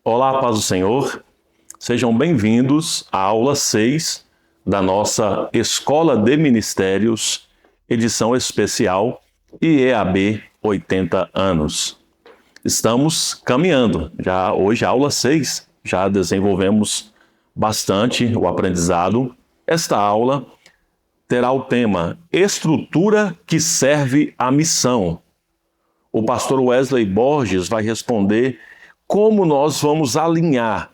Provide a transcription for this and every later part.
Olá, paz do Senhor. Sejam bem-vindos à aula 6 da nossa Escola de Ministérios, edição especial IEAB 80 anos. Estamos caminhando, hoje a aula 6, já desenvolvemos bastante o aprendizado. Esta aula terá o tema Estrutura que serve à missão. O pastor Wesley Borges vai responder como nós vamos alinhar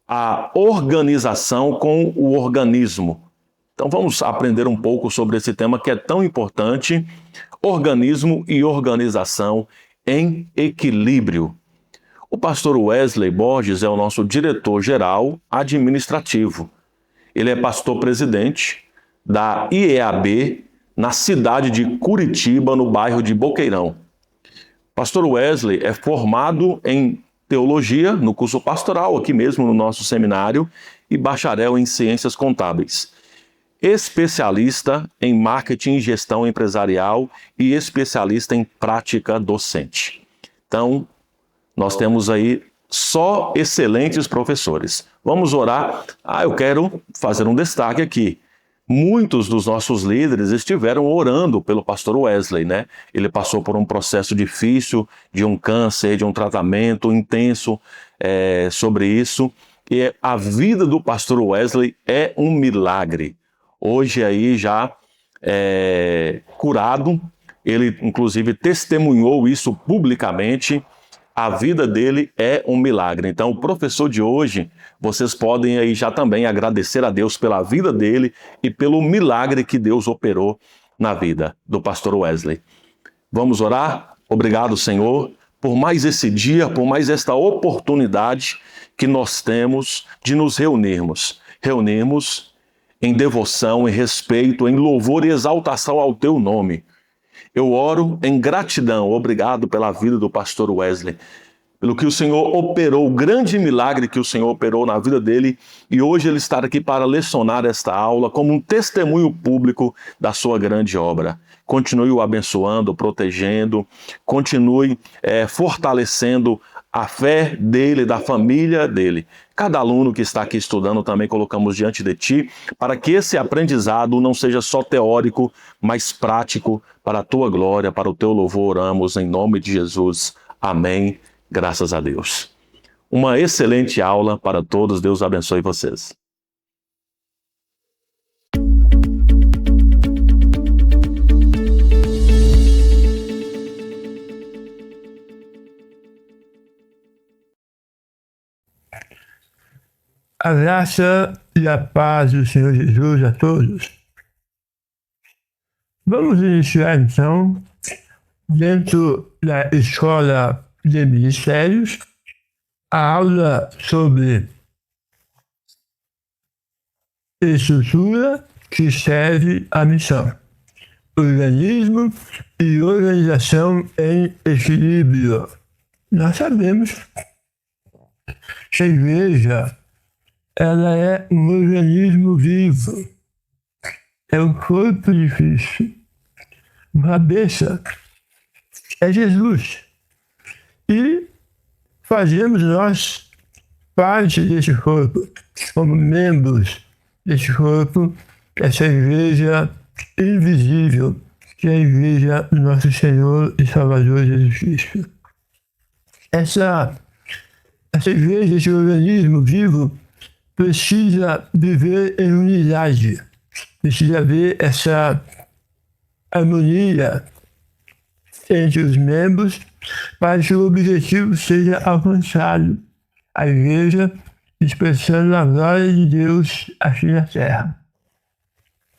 a organização com o organismo. Então vamos aprender um pouco sobre esse tema que é tão importante, organismo e organização em equilíbrio. O pastor Wesley Borges é o nosso diretor-geral administrativo. Ele é pastor-presidente da IEAB na cidade de Curitiba, no bairro de Boqueirão. Pastor Wesley é formado em teologia no curso pastoral, aqui mesmo no nosso seminário, e bacharel em ciências contábeis. Especialista em marketing e gestão empresarial e especialista em prática docente. Então, nós temos aí só excelentes professores. Vamos orar. Eu quero fazer um destaque aqui. Muitos dos nossos líderes estiveram orando pelo pastor Wesley, né? Ele passou por um processo difícil, de um câncer, de um tratamento intenso sobre isso. E a vida do pastor Wesley é um milagre. Hoje aí já curado, ele inclusive testemunhou isso publicamente. A vida dele é um milagre. Então, o professor de hoje, vocês podem aí já também agradecer a Deus pela vida dele e pelo milagre que Deus operou na vida do pastor Wesley. Vamos orar? Obrigado, Senhor, por mais esse dia, por mais esta oportunidade que nós temos de nos reunirmos. Reunirmos em devoção, em respeito, em louvor e exaltação ao teu nome. Eu oro em gratidão, obrigado pela vida do pastor Wesley, pelo que o Senhor operou, o grande milagre que o Senhor operou na vida dele, e hoje ele está aqui para lecionar esta aula como um testemunho público da sua grande obra. Continue o abençoando, protegendo, continue fortalecendo a fé dele, da família dele. Cada aluno que está aqui estudando também colocamos diante de ti, para que esse aprendizado não seja só teórico, mas prático, para a tua glória, para o teu louvor. Oramos em nome de Jesus. Amém. Graças a Deus. Uma excelente aula para todos. Deus abençoe vocês. A graça e a paz do Senhor Jesus a todos. Vamos iniciar então, dentro da Escola de Ministérios, a aula sobre estrutura que serve à missão, organismo e organização em equilíbrio. Nós sabemos que a igreja ela é um organismo vivo. É um corpo de Cristo. Uma cabeça é Jesus. E fazemos nós parte desse corpo, como membros desse corpo, essa igreja invisível, que é a igreja do nosso Senhor e Salvador Jesus Cristo. Essa igreja, esse organismo vivo, precisa viver em unidade, precisa haver essa harmonia entre os membros para que o objetivo seja alcançado, a igreja expressando a glória de Deus aqui na terra.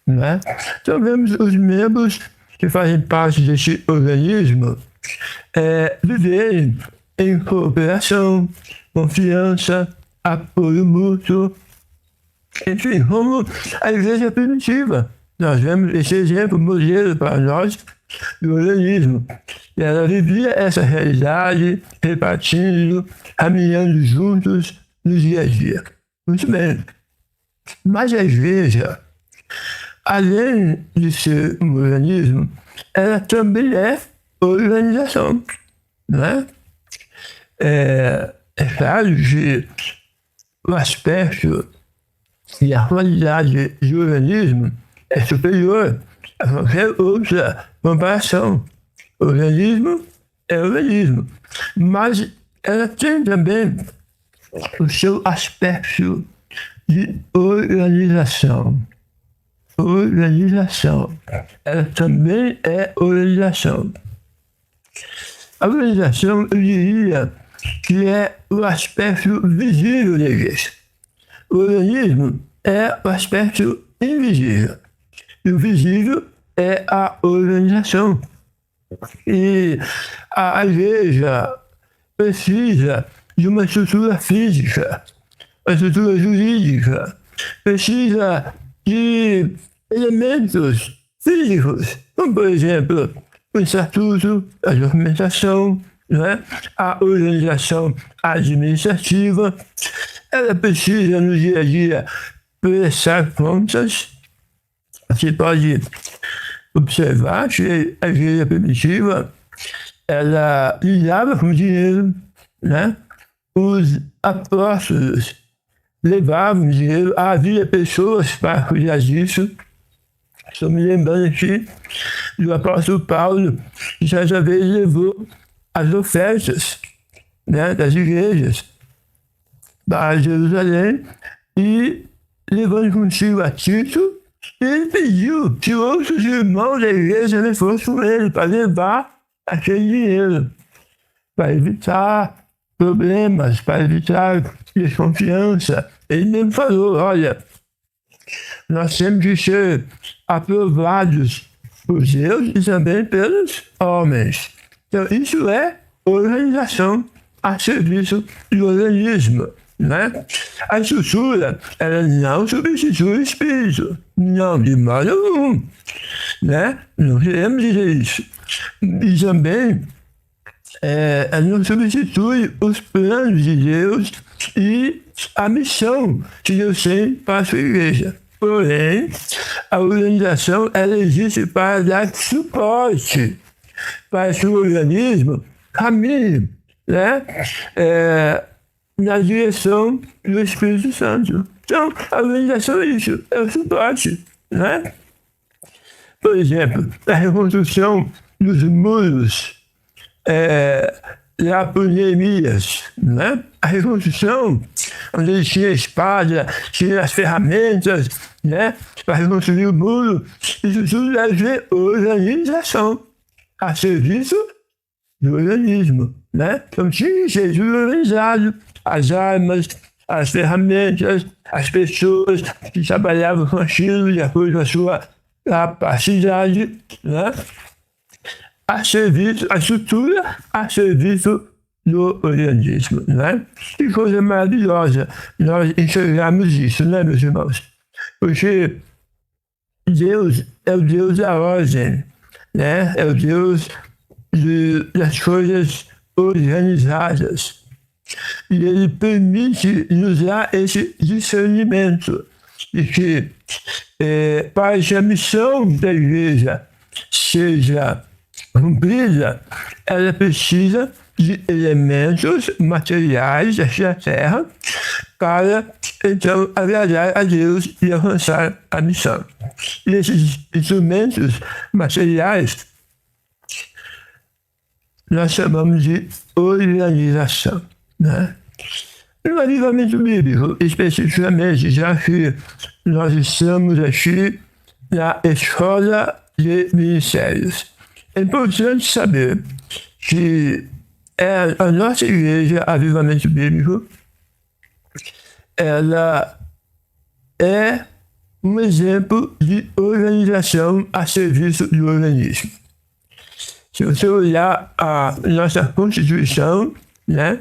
Não é? Então vemos os membros que fazem parte desse organismo viverem em cooperação, confiança, apoio mútuo, enfim, como a igreja primitiva. Nós vemos esse exemplo, modelo para nós, do organismo. E ela vivia essa realidade, repartindo, caminhando juntos no dia a dia. Muito bem. Mas a igreja, além de ser um organismo, ela também é organização, não é? claro que o aspecto e a qualidade do organismo é superior a qualquer outra comparação. O organismo é organismo, mas ela tem também o seu aspecto de organização. Organização. Ela também é organização. A organização, eu diria, que é o aspecto visível da igreja. O organismo é o aspecto invisível. E o visível é a organização. E a igreja precisa de uma estrutura física, uma estrutura jurídica, precisa de elementos físicos, como, por exemplo, o estatuto, a documentação, né? A organização administrativa. Ela precisa, no dia a dia, prestar contas. Você pode observar que a igreja primitiva, ela lidava com dinheiro, né? Os apóstolos levavam dinheiro, havia pessoas para cuidar disso. Estou me lembrando aqui do apóstolo Paulo, que certa vez levou as ofertas, né, das igrejas para Jerusalém e, levando consigo a Tito, ele pediu que outros irmãos da igreja também fossem com ele para levar aquele dinheiro, para evitar problemas, para evitar desconfiança. Ele mesmo falou, olha, nós temos que ser aprovados por Deus e também pelos homens. Então, isso é organização a serviço do organismo, né? A estrutura, ela não substitui o espírito, não, de modo algum, né? Não queremos dizer isso. E também, ela não substitui os planos de Deus e a missão que Deus tem para a sua igreja. Porém, a organização, ela existe para dar suporte para que o organismo caminhe, né? Na direção do Espírito Santo. Então, a organização é isso, é o suporte, né? Por exemplo, a reconstrução dos muros lá por Neemias, né? A reconstrução, onde ele tinha a espada, tinha as ferramentas, né? Para reconstruir o muro, isso tudo deve ser organização, a serviço do organismo, né? Então tinha que ser tudo organizado, as armas, as ferramentas, as pessoas que trabalhavam com aquilo de acordo com a sua capacidade, né? A serviço, a estrutura a serviço do organismo, né? Que coisa maravilhosa nós enxergamos isso, né, meus irmãos? Porque Deus é o Deus da ordem, né? É o Deus das coisas organizadas. E Ele permite nos dar esse discernimento de que, para que a missão da igreja seja cumprida, ela precisa de elementos materiais da terra para, então, agradar a Deus e alcançar a missão. E esses instrumentos materiais nós chamamos de organização, né? No avivamento bíblico, especificamente, já que nós estamos aqui na Escola de Ministérios, é importante saber que a nossa igreja, Avivamento Bíblico, ela é um exemplo de organização a serviço do organismo. Se você olhar a nossa Constituição, né,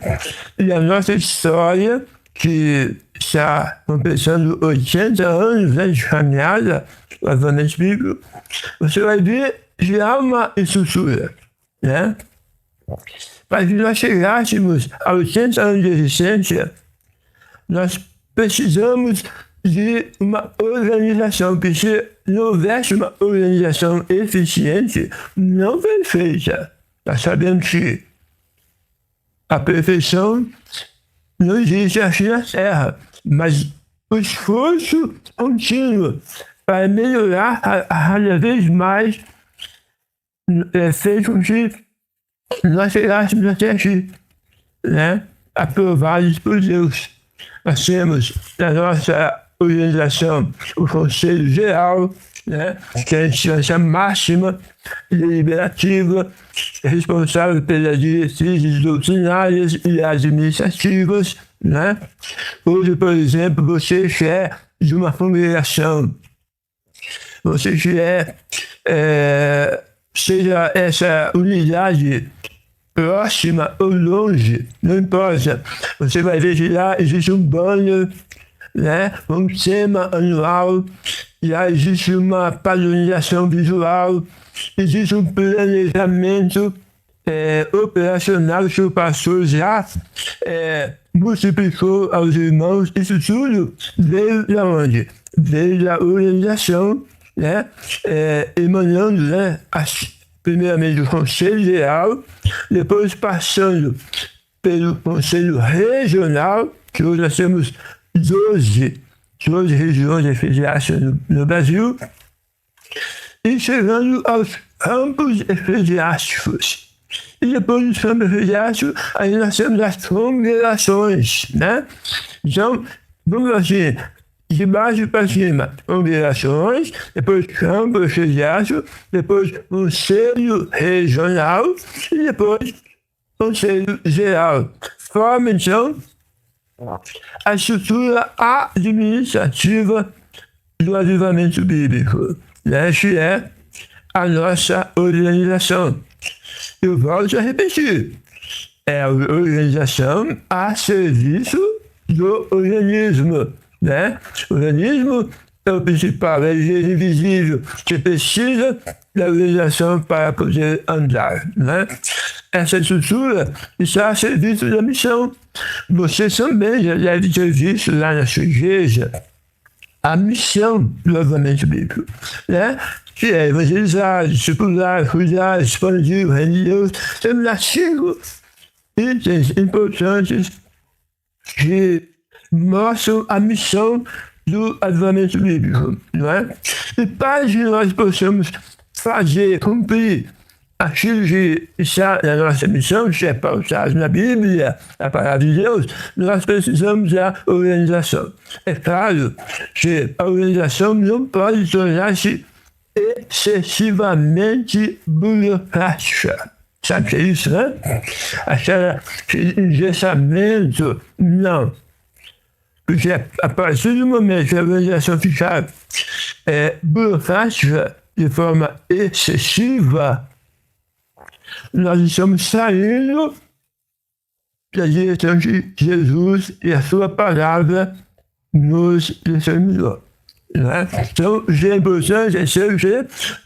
e a nossa história, que está completando 80 anos, né, de caminhada do Avivamento Bíblico, você vai ver que há uma estrutura, né? Para que nós chegássemos a 80 anos de existência, nós precisamos de uma organização, porque se não houvesse uma organização eficiente, não perfeita. Nós sabemos que a perfeição não existe aqui na Terra, mas o esforço contínuo para melhorar cada vez mais fez com que nós chegássemos até aqui, né? Aprovados por Deus. Nós temos na nossa organização o Conselho Geral, né? Que é a instância máxima deliberativa, responsável pelas diretrizes doutrinárias e administrativas, né? Hoje, por exemplo, você que é de uma congregação, você que seja essa unidade próxima ou longe, não importa, você vai ver que lá existe um banner, né, um tema anual, já existe uma padronização visual, existe um planejamento operacional que o pastor já multiplicou aos irmãos. Isso tudo veio de onde? Veio da organização, né, emanando, né, primeiramente o Conselho Geral, depois passando pelo Conselho Regional, que hoje nós temos 12 regiões eclesiásticas no Brasil, e chegando aos campos eclesiásticos. E depois dos campos eclesiásticos, aí nós temos as congregações, né? Então, vamos assim, de baixo para cima, congregações, depois campo eclesiástico, depois conselho regional e depois conselho geral. Forma, então, a estrutura administrativa do avivamento bíblico, né, que é a nossa organização. Eu volto a repetir, é a organização a serviço do organismo, né? O organismo é o principal, é o invisível, que precisa da organização para poder andar, né? Essa estrutura está a serviço da missão. Você também já deve ter visto lá na sua igreja a missão do avivamento bíblico, né? Que é evangelizar, discipular, cuidar, expandir o reino de Deus. Temos lá 5 itens importantes que mostram a missão do avivamento bíblico, não é? E para que nós possamos fazer, cumprir aquilo que está na nossa missão, que é pautado na Bíblia, a palavra de Deus, nós precisamos da organização. É claro que a organização não pode tornar-se excessivamente burocrática. Sabe o que é isso, né? Aquele engessamento, não. Porque a partir do momento que a organização ficar burocrática de forma excessiva, nós estamos saindo da direção que Jesus e a sua palavra nos determinou. Né? Então, o que é importante é ser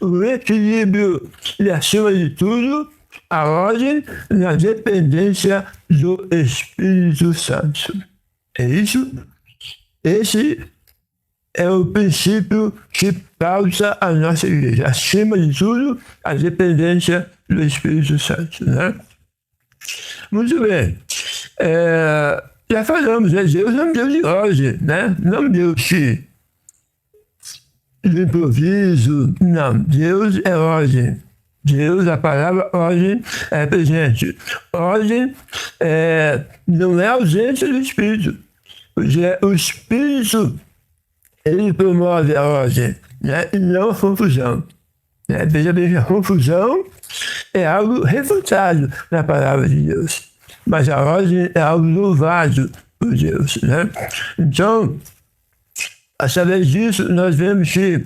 o equilíbrio e, acima de tudo, a ordem na dependência do Espírito Santo. É isso? Esse é o princípio que pauta a nossa igreja. Acima de tudo, a dependência do Espírito Santo. Né? Muito bem. Já falamos, né? Deus não é um Deus de ordem, né? Não é um Deus de improviso. Não, Deus é ordem. Deus, a palavra ordem é presente. Ordem não é ausência do Espírito. O Espírito, ele promove a ordem, né? E não a confusão. Né? Veja bem que a confusão é algo refutado na palavra de Deus. Mas a ordem é algo louvado por Deus. Né? Então, através disso, nós vemos que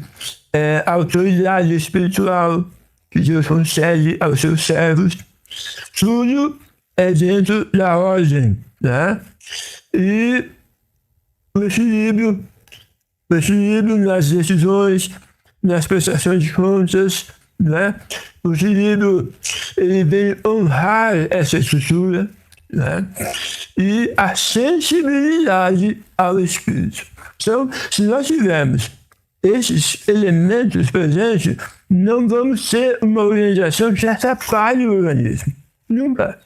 a autoridade espiritual que Deus concede aos seus servos, tudo é dentro da ordem. Né? E o equilíbrio nas decisões, nas prestações de contas, né? O equilíbrio, ele vem honrar essa estrutura, né? E a sensibilidade ao Espírito. Então, se nós tivermos esses elementos presentes, não vamos ter uma organização que atrapalhe o organismo. Nunca.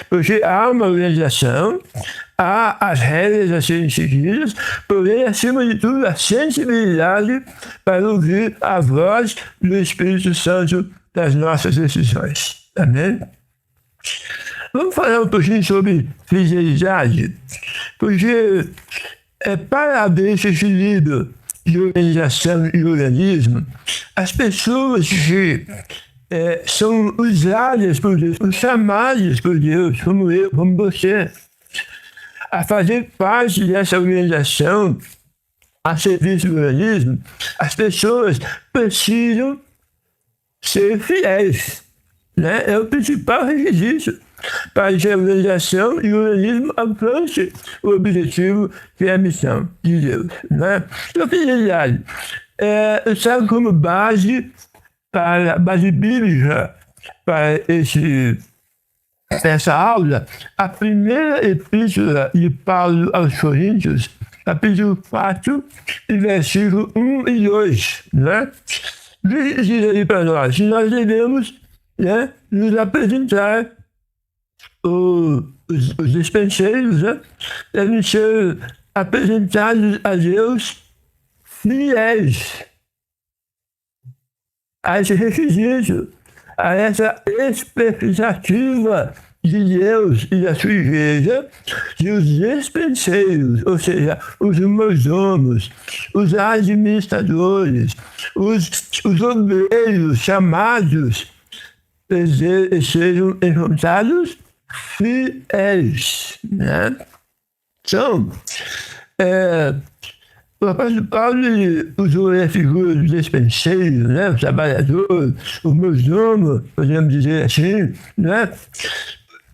Porque há uma organização, há as regras a serem seguidas, porém, acima de tudo, a sensibilidade para ouvir a voz do Espírito Santo das nossas decisões. Amém? Vamos falar um pouquinho sobre fidelidade, porque para haver esse equilíbrio de organização e organismo, as pessoas que são usadas por Deus, são chamadas por Deus, como eu, como você, a fazer parte dessa organização, a serviço do organismo, as pessoas precisam ser fiéis. Né? É o principal requisito para que a organização e o organismo alcance o objetivo que é a missão de Deus. Né? Então, fidelidade serve como base bíblica para essa aula, a primeira epístola de Paulo aos Coríntios, capítulo 4, versículo 1 e 2. Né? Diz aí para nós, nós devemos, né, nos apresentar os despenseiros, né, devem ser apresentados a Deus fiéis a esse requisito, a essa expectativa de Deus e da sua igreja, que os despenseiros, ou seja, os mordomos, os administradores, os obreiros chamados, sejam encontrados fiéis. Né? Então, o apóstolo Paulo usou a figura do despenseiro, né? O trabalhador, o mordomo, podemos dizer assim, né?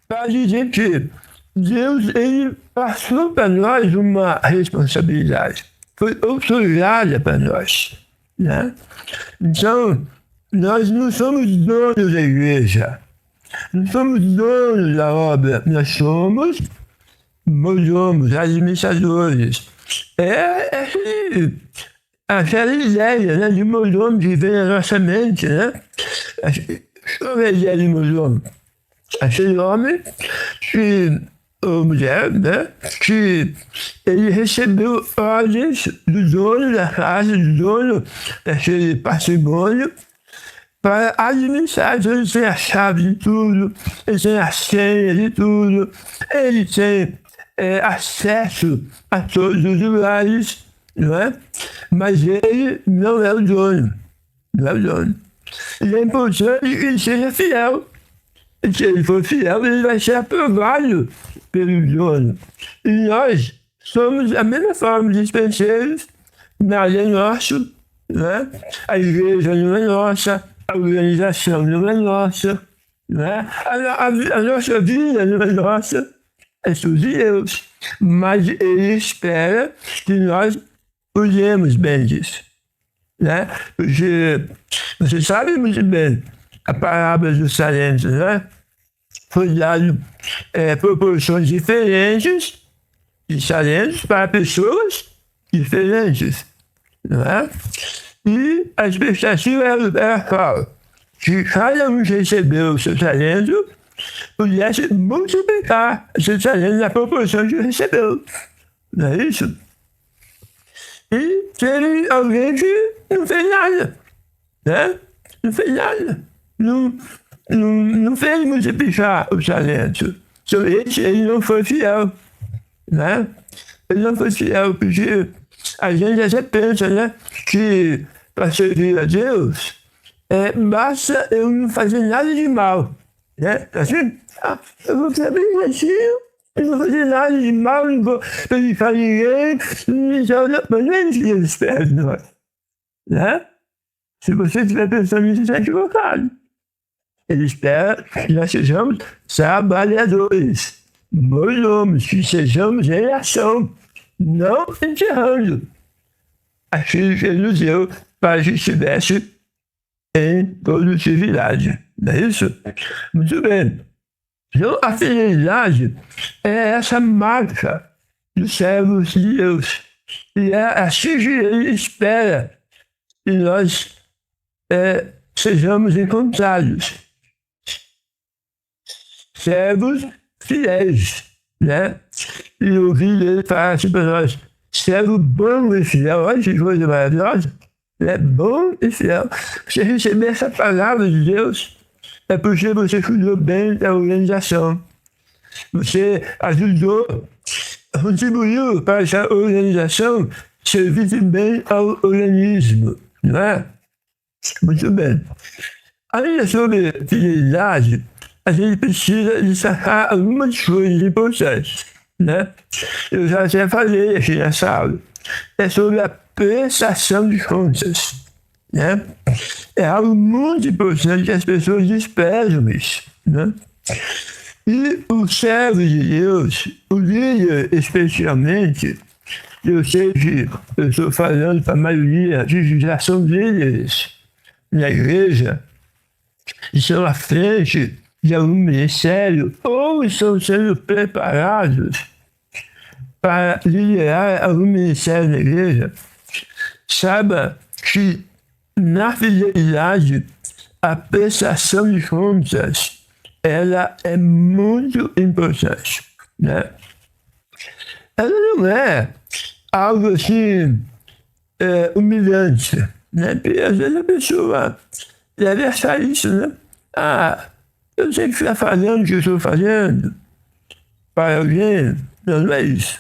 Para dizer que Deus ele passou para nós uma responsabilidade, foi outorgada para nós. Né? Então, nós não somos donos da igreja, não somos donos da obra, nós somos mordomos, administradores. Aquela ideia, né, de mordomo que vem na nossa mente, né? Qual é a ideia de mordomo? Aquele homem ou mulher, né, que ele recebeu ordens do dono da casa, do dono daquele patrimônio, para administrar. Então, ele tem a chave de tudo, ele tem a senha de tudo, ele tem acesso a todos os lugares, não é? Mas ele não é o dono, não é o dono. E é importante que ele seja fiel. E se ele for fiel, ele vai ser aprovado pelo dono. E nós somos a mesma forma de dispenseiros, nada é nosso, não é? A igreja não é nossa, a organização não é nossa, não é? A nossa vida não é nossa. É tudo de Deus, mas Ele espera que nós usemos bem disso. Né? Porque você sabe muito bem a parábola dos talentos, né? Foi dado proporções diferentes de talentos para pessoas diferentes. Não é? E a expectativa era qual? Que cada um que recebeu o seu talento pudesse multiplicar esse talento na proporção que recebeu. Não é isso? E teve alguém que não fez nada. Né? Não fez nada. Não fez multiplicar o talento. Então, ele não foi fiel. Né? Ele não foi fiel, porque a gente até pensa, né, que para servir a Deus, basta eu não fazer nada de mal. Né? Assim, eu vou ser bem gentil, eu não vou fazer nada de mal, não vou prejudicar ninguém, mas não é isso que Deus espera de nós. Né? Se você estiver pensando nisso, você está equivocado. Ele espera que nós sejamos trabalhadores, mordomos, que sejamos em ação, não enterrando aquilo que ele nos deu para que estivesse em produtividade. Não é isso? Muito bem. Então, a fidelidade é essa marca dos servos de Deus. E é assim que ele espera que nós sejamos encontrados. servos fiéis, né? E eu ouvi ele falar assim para nós, servo bom e fiel, olha que coisa maravilhosa, é bom e fiel. Você receber essa palavra de Deus é porque você cuidou bem da organização. Você ajudou, contribuiu para essa organização servir bem ao organismo, não é? Muito bem. Ainda sobre fidelidade, a gente precisa destacar algumas coisas importantes, né? Eu já até falei aqui nessa aula. É sobre a prestação de contas, né? É algo muito importante que as pessoas desprezam isso, né? E o servo de Deus, o líder especialmente, eu sei que eu estou falando para a maioria que já são líderes na igreja, estão à frente de algum ministério ou estão sendo preparados para liderar algum ministério na igreja. Saiba que na fidelidade a prestação de contas ela é muito importante, né? Ela não é algo assim humilhante, né? Porque às vezes a pessoa deve achar isso, né? Eu tenho que ficar fazendo o que eu estou fazendo para alguém. Não, não é isso.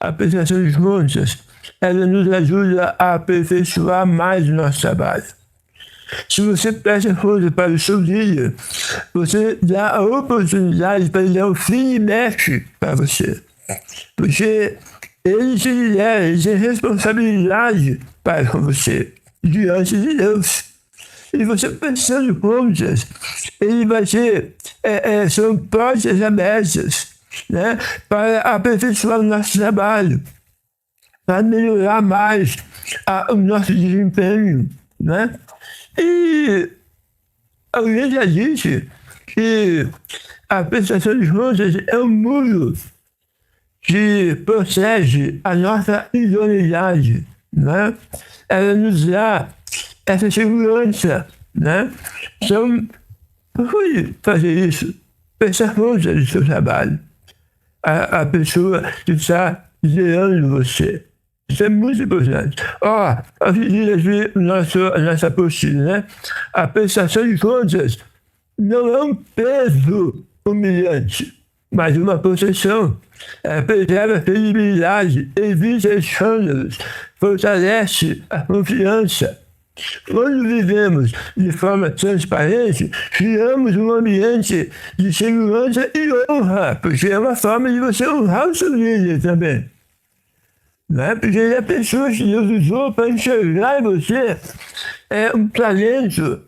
A prestação de contas, ela nos ajuda a aperfeiçoar mais o nosso trabalho. Se você presta conta para o seu líder, você dá a oportunidade para ele dar um feedback para você. Porque ele te lidera, ele tem responsabilidade para com você, diante de Deus. E você prestando contas, ele vai ter, são portas abertas, né, para aperfeiçoar o nosso trabalho, para melhorar mais o nosso desempenho, né? E alguém já disse que a prestação de contas é um muro que protege a nossa idoneidade, né? Ela nos dá essa segurança, né? Então, procure fazer isso, prestar conta do seu trabalho. A pessoa que está liderando você. Isso é muito importante. Eu diz aqui nossa apostila, né? A prestação de contas não é um peso humilhante, mas uma proteção. Preserva a credibilidade, evita escândalos, fortalece a confiança. Quando vivemos de forma transparente, criamos um ambiente de segurança e honra, porque é uma forma de você honrar o seu líder também. Não é? Porque é a pessoa que Deus usou para enxergar em você um talento,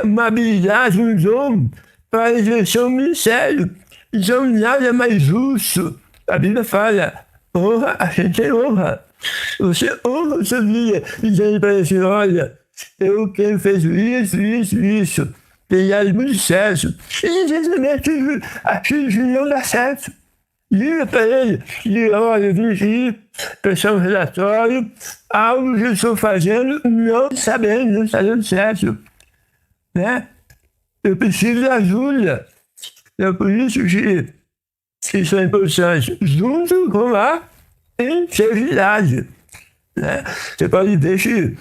uma habilidade, um dom para exercer um ministério. Então nada mais justo. A Bíblia fala, honra, a gente tem honra. Você honra o seu líder, dizendo para ele, olha, eu tenho feito isso, tem dado muito certo. E infelizmente aquilo que não dá certo. Liga para ele, diga, olha, eu vim aqui prestar um relatório, algo que eu estou fazendo, não sabendo, não está dando certo. Né? Eu preciso de ajuda. É por isso que isso é importante, junto com a integridade. Né? Você pode ver que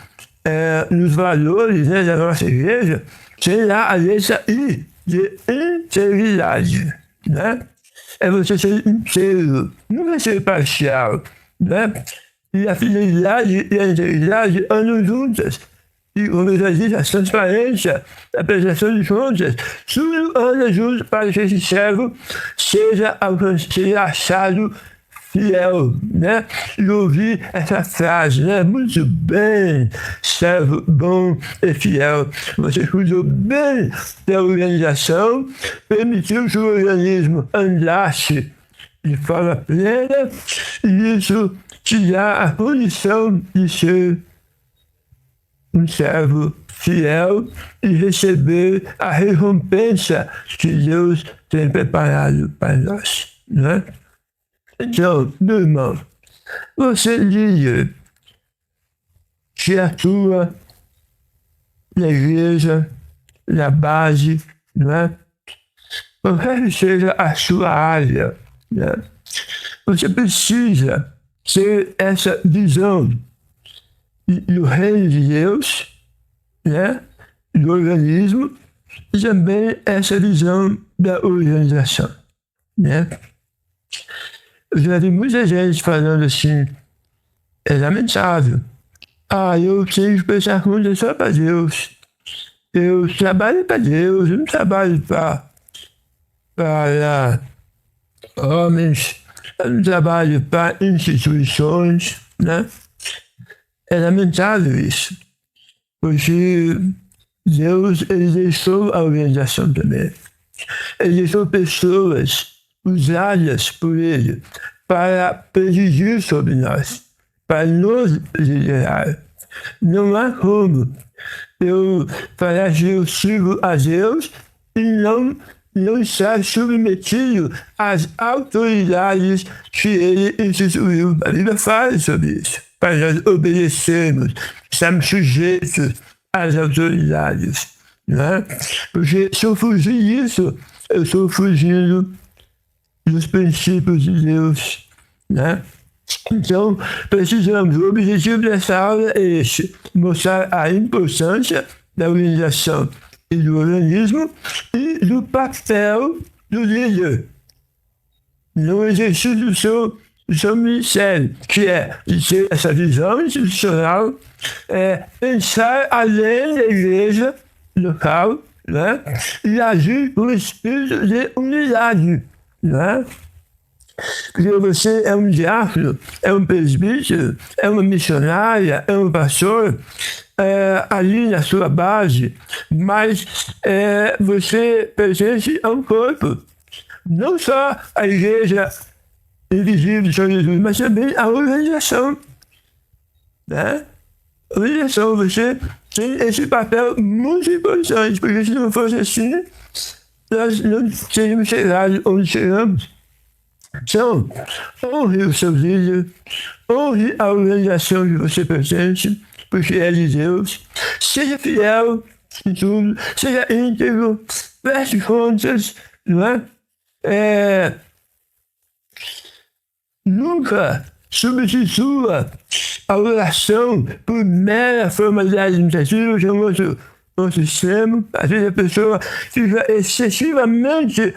nos valores, né, da nossa igreja, tem lá a letra I, de integridade. Né? É você ser inteiro, nunca ser parcial, né? E a fidelidade e a integridade andam juntas. E, como eu já disse, a transparência, a prestação de contas, tudo anda junto para que esse servo seja achado fiel, né? E ouvir essa frase, né? Muito bem, servo bom e fiel. Você cuidou bem da organização, permitiu que o organismo andasse de forma plena, e isso te dá a condição de ser um servo fiel e receber a recompensa que Deus tem preparado para nós, né? Então, meu irmão, você líder que atua na igreja, na base, não é? qualquer que seja a sua área, né? Você precisa ter essa visão do reino de Deus, né? Do organismo, e também essa visão da organização, né? Eu já vi muita gente falando assim, é lamentável. Eu tenho que prestar conta só para Deus. Eu trabalho para Deus, eu não trabalho para homens, eu não trabalho para instituições, né? É lamentável isso, porque Deus, ele deixou a organização também. Ele deixou pessoas usadas por ele para presidir sobre nós, para nos liderar. Não há como eu falar que eu sigo a Deus e não estar submetido às autoridades que ele instituiu. A Bíblia fala sobre isso, para nós obedecermos, estarmos sujeitos às autoridades. Né? Porque se eu fugir disso, eu estou fugindo dos princípios de Deus. Né? Então, precisamos, o objetivo dessa aula é este, mostrar a importância da organização e do organismo e do papel do líder no exercício do seu ministério, que é de ter essa visão institucional, pensar além da igreja local, né? E agir com espírito de unidade. Né? Porque você é um diácono, é um presbítero, é uma missionária, é um pastor, ali na sua base, mas você pertence a um corpo. Não só a igreja invisível de São Jesus, mas também a organização. Né? A organização, você tem esse papel muito importante, porque se não fosse assim, nós não teríamos chegado onde chegamos. Então, honre o seu líder, honre a organização que você pertence, porque é de Deus. Seja fiel em tudo, seja íntegro, preste contas, não é? Nunca substitua a oração por mera formalidade administrativa, que é um outro extremo. Às vezes a pessoa fica excessivamente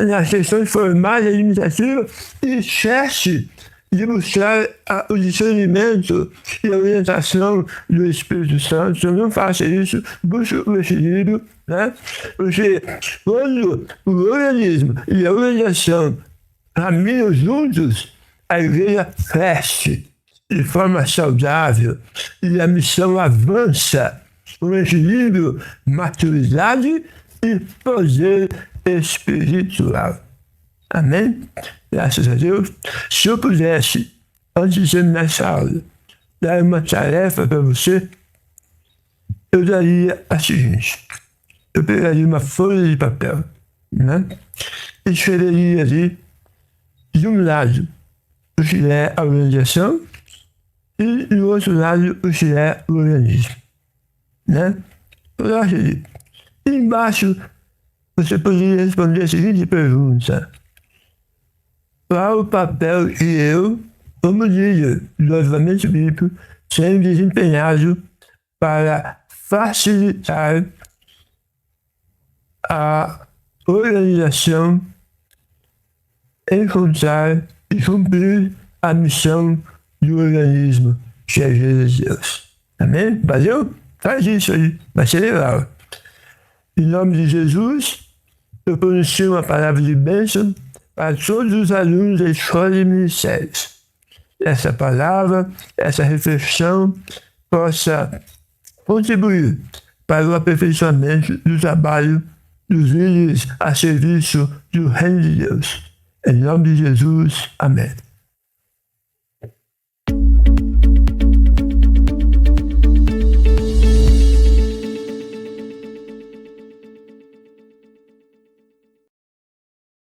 nas questões formais e administrativas e esquece de buscar o discernimento e a orientação do Espírito Santo. Então não faça isso, busque o equilíbrio, né? Porque quando o organismo e a organização caminham juntos, a igreja cresce de forma saudável e a missão avança com equilíbrio, maturidade e poder espiritual. Amém? Graças a Deus. Se eu pudesse, antes de terminar essa aula, dar uma tarefa para você, eu daria a seguinte. Eu pegaria uma folha de papel, né? E escreveria ali, de um lado, o que é a organização e do outro lado, o que é o organismo. Né? Coloque ali. E embaixo, você poderia responder a seguinte pergunta. Qual o papel que eu, como líder do avivamento bíblico, tenho desempenhado para facilitar a organização, encontrar e cumprir a missão do organismo, que é a Igreja de Deus. Amém? Valeu? Faz isso aí, vai ser legal. Em nome de Jesus, eu pronuncio uma palavra de bênção para todos os alunos da Escola de Ministérios. Essa palavra, essa reflexão possa contribuir para o aperfeiçoamento do trabalho dos líderes a serviço do Reino de Deus. Em nome de Jesus, amém.